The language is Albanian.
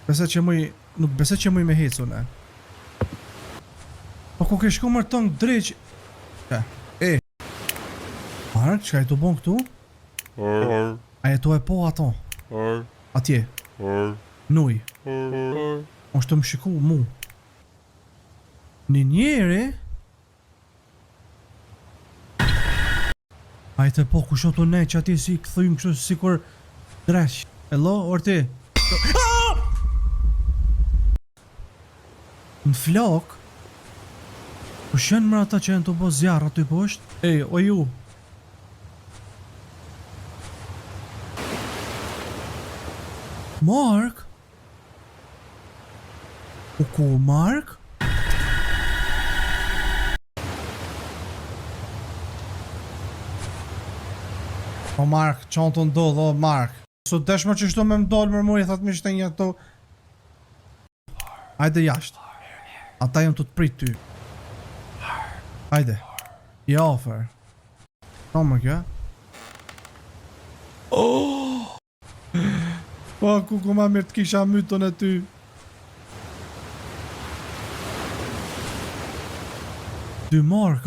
Nuk besoj që muj me hecu, ne. Po ku ke shku mërë tëngë dreq... Mark, qka e të bon këtu? A e to e po ato? Atje. Nuj. Mos të më shiku mu. Një njeri? A e të po ku shotu ne që ati si këthujmë kështu si kur dreq. Hello, orti? Në flok? Po shenë mërë ata që e në të bo zjarë aty poshtë? Ej, o ju? Mark? U ku Mark? O Mark, qonë të ndodhë, o Mark. Su deshme që shtu me mdollë mërë mu i thatë mi shtë një këto. Ajde jashtë. Ata jënë të të prit ty. Ajde. I ofër. Ka më kjo? Po, ku ma mirë të kisha mytën e ty. Dy Mark,